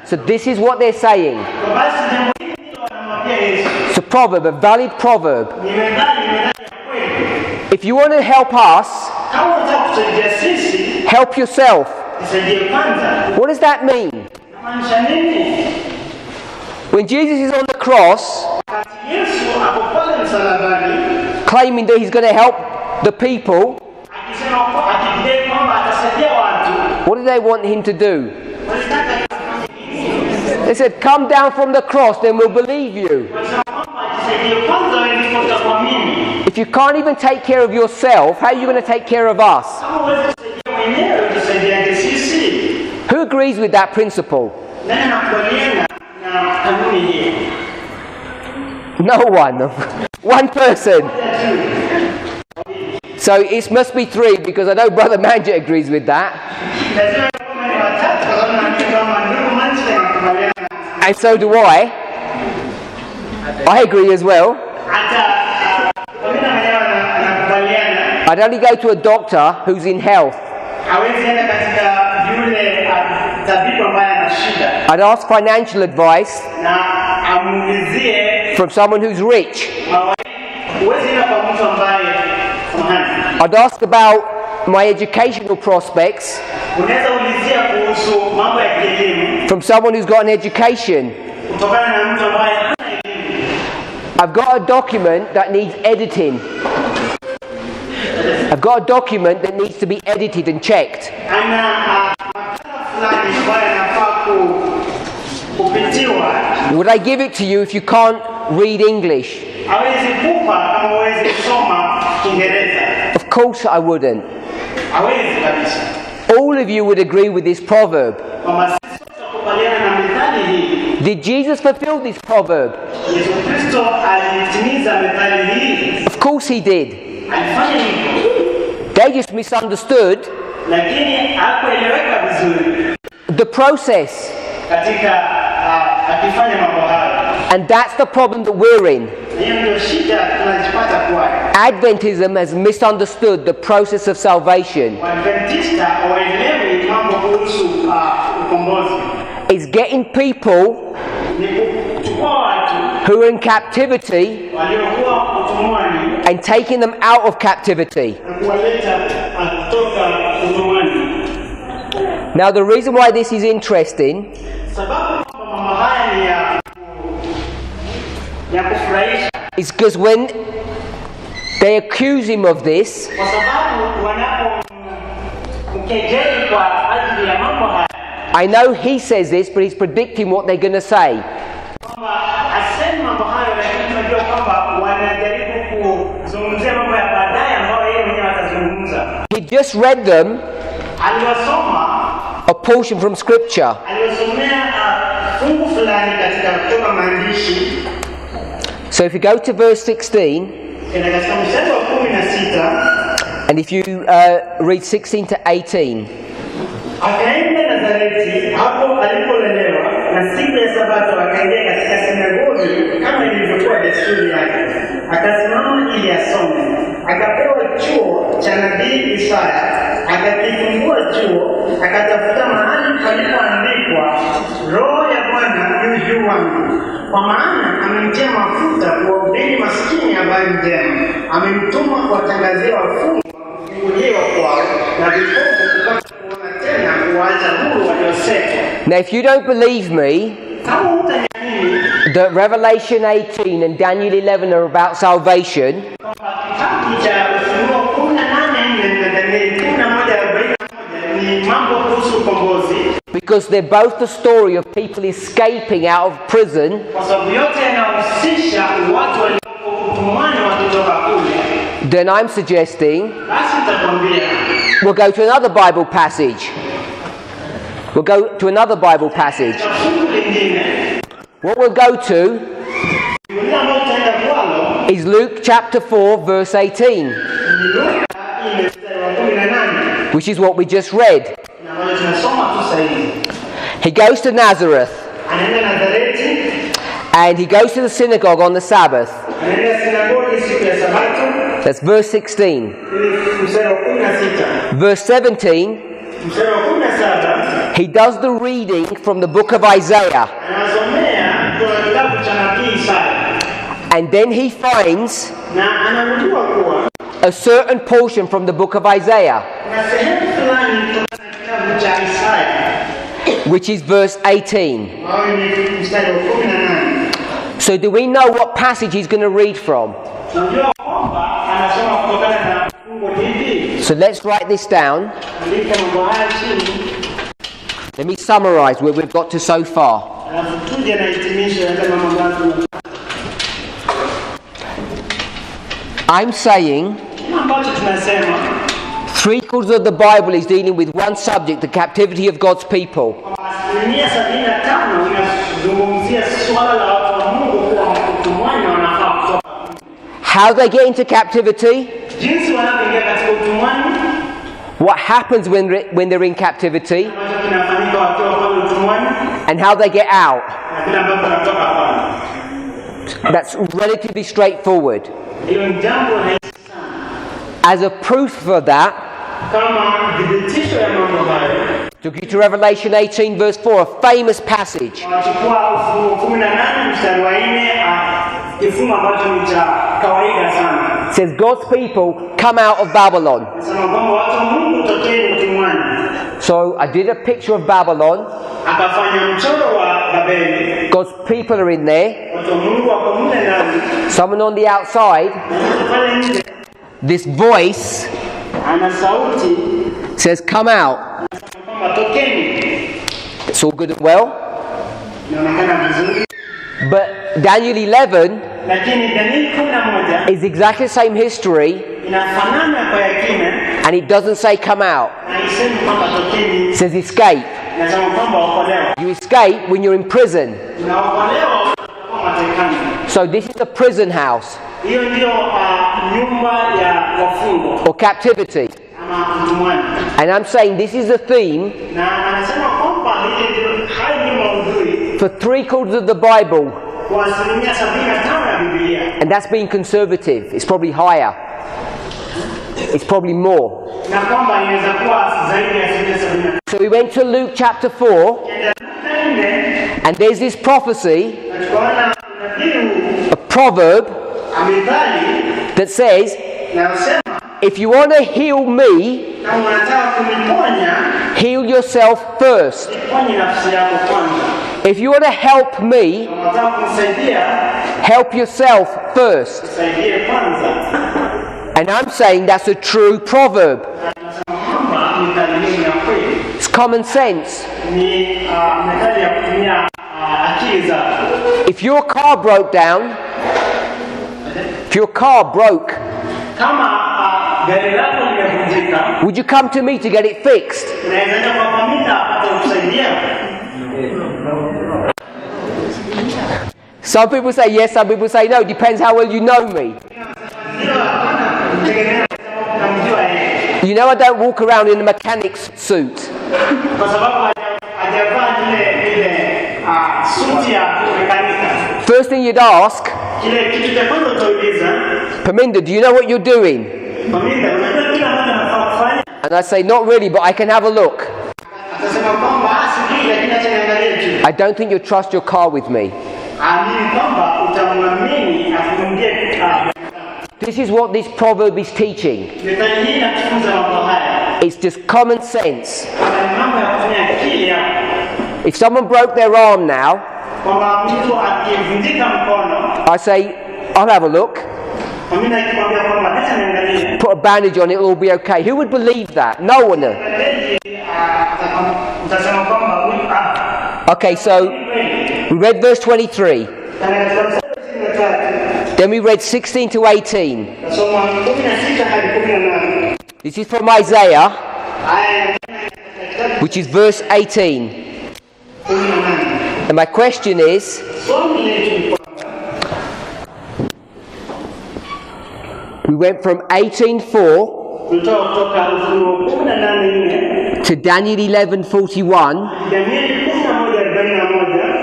So this is what they're saying. It's a proverb, a valid proverb. If you want to help us, help yourself. What does that mean? When Jesus is on the cross, claiming that he's going to help the people, what do they want him to do? They said, come down from the cross, then we'll believe you. If you can't even take care of yourself, how are you going to take care of us? Who agrees with that principle? No one. One person. So it must be three, because I know Brother Manja agrees with that. And so do I. I agree as well. I'd only go to a doctor who's in health. I'd ask financial advice from someone who's rich. I'd ask about my educational prospects from someone who's got an education. I've got a document that needs editing. I've got a document that needs to be edited and checked. Would I give it to you if you can't read English? Of course I wouldn't. All of you would agree with this proverb. Did Jesus fulfill this proverb? Of course he did. They just misunderstood the process. And that's the problem that we're in. Adventism has misunderstood the process of salvation. It's getting people who are in captivity and taking them out of captivity. Now the reason why this is interesting is because when they accuse him of this, kukejeli kwa ajili ya mambo haya. I know he says this, but he's predicting what they're going to say. Kwamba asema mambo hayo, lakini tunajua kwamba wanajaribu kuzungumzia mambo ya baadaye ambayo yeye mwenyewe atazungumza. He just read them Aliwasoma a portion from scripture. aliwasomea fungu fulani katika kutoka maandishi. So if you go to verse 16, Katika mstari wa 16, and if you read 16 to 18, akaenda Nazareti hapo alipolelewa, na siku ya Sabato akaingia katika sinagogi kama ilivyokuwa desturi yake, akasimama ili asome. Akapewa chuo cha nabii Isaya, akakifungua chuo, akatafuta mahali palipoandikwa, Roho ya Bwana yu juu wangu, kwa maana amemtia mafuta kuwahubiri maskini habari njema, amemtuma kuwatangazia wafungwa kufunguliwa kwao, na vipofu kupata kuona tena, kuwaacha huru waliotekwa. now if you don't believe me that Revelation 18 and Daniel 11 are about salvation, because they're both the story of people escaping out of prison, then I'm suggesting we'll go to another Bible passage. We'll go to another Bible passage. What we'll go to is Luke chapter 4 verse 18, which is what we just read. He goes to Nazareth and he goes to the synagogue on the Sabbath. That's verse 16. Verse 17, he does the reading from the book of Isaiah. And then he finds a certain portion from the book of Isaiah, which is verse 18. So do we know what passage he's going to read from? So let's write this down. Let me summarize where we've got to so far. I'm saying 3/4 of the Bible is dealing with one subject, the captivity of God's people. How they get into captivity, what happens when they're in captivity, and how they get out. That's relatively straightforward. As a proof for that, took you to Revelation 18 verse 4, a famous passage. It says God's people come out of Babylon. So I did a picture of Babylon. God's people are in there. Someone on the outside. This voice says, come out. It's all good and well. But Daniel 11 is exactly the same history, and it doesn't say come out. It says escape. You escape when you're in prison. So this is the prison house, or captivity. And I'm saying this is the theme for 3/4 of the Bible. And that's being conservative. It's probably higher. It's probably more. So we went to Luke chapter 4, and there's this prophecy, a proverb that says, if you want to heal me, heal yourself first. If you want to help me, help yourself first. And I'm saying that's a true proverb. It's common sense. Ni methali ya kutumia akili zako. If your car broke down, Kama gari lako limevunjika, would you come to me to get it fixed? unaweza enda kwa Parminder atakusaidia. Some people say yes, some people say no. Depends how well you know me. You know I don't walk around in a mechanic's suit. Kwa sababu hajavaa ile suti ya mekanika. First thing you'd ask, Kile kitu cha kwanza utauliza, Parminder, do you know what you're doing? Parminder, unajua kile ambacho nafaa kufanya? And I say, not really, but I can have a look. Atasema kwamba sijui lakini acha niangalie tu. I don't think you'll trust your car with me. Amini kwamba utamwamini afungie. This is what this proverb is teaching. Methali hii inafunza mambo haya. It's just common sense. Mambo ya kufanya akili hapa. If someone broke their arm now, Kwamba mtu akivunjika mkono, I say, I'll have a look. Parminder akimwambia kwamba acha niangalie. Put a bandage on it, it'll all be okay. Who would believe that? No one. Utasema kwamba Okay, so we read verse 23. Then we read 16 to 18. This is from Isaiah, which is verse 18. And my question is, we went from 18:4 to Daniel 11:41,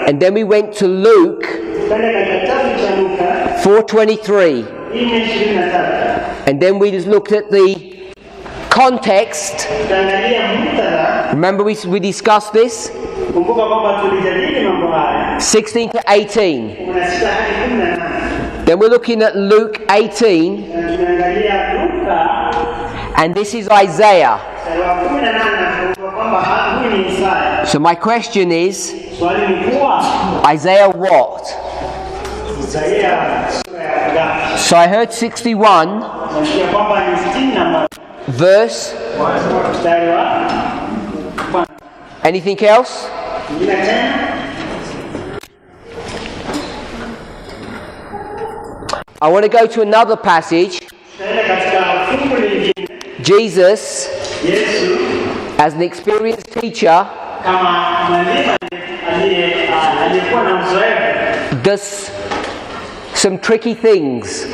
and then we went to Luke 4:23, and then we just looked at the context. Remember we discussed this? 16 to 18. Then we're looking at Luke 18, and this is Isaiah. So my question is, Isaiah what? So I heard 61 verse. Anything else? I want to go to another passage. Jesus, as an experienced teacher, does some tricky things.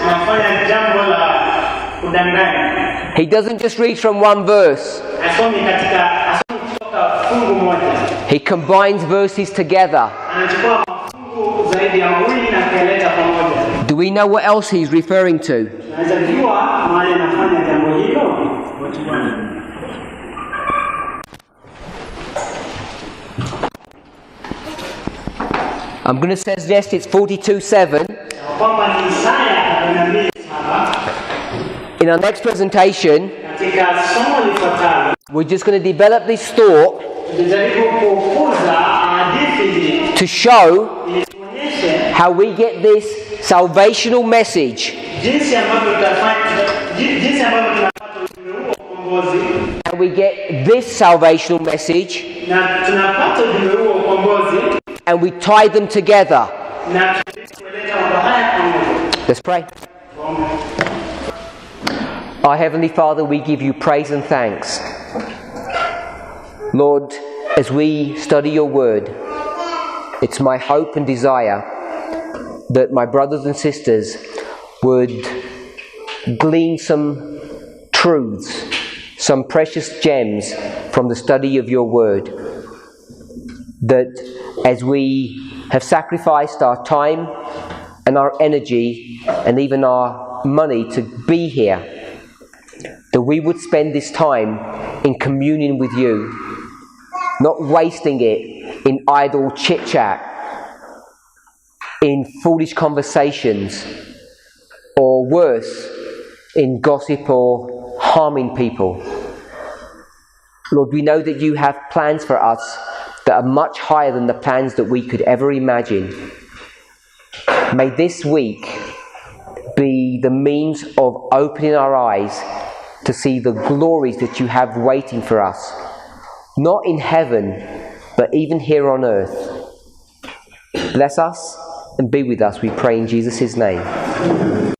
He doesn't just read from one verse. He combines verses together. Do we know what else he's referring to? I'm going to suggest it's 42:7. In our next presentation, we're just going to develop this thought to show how we get this salvational message. And we get this salvational message and we tie them together. Let's pray. Our Heavenly Father, we give you praise and thanks. Lord, as we study your word, it's my hope and desire that my brothers and sisters would glean some truths, some precious gems from the study of your word. That as we have sacrificed our time and our energy and even our money to be here, that we would spend this time in communion with you, not wasting it in idle chit-chat, in foolish conversations, or worse, in gossip or harming people. Lord, we know that you have plans for us that are much higher than the plans that we could ever imagine. May this week be the means of opening our eyes to see the glories that you have waiting for us. not in heaven, but even here on earth. Bless us and be with us, we pray in Jesus' name.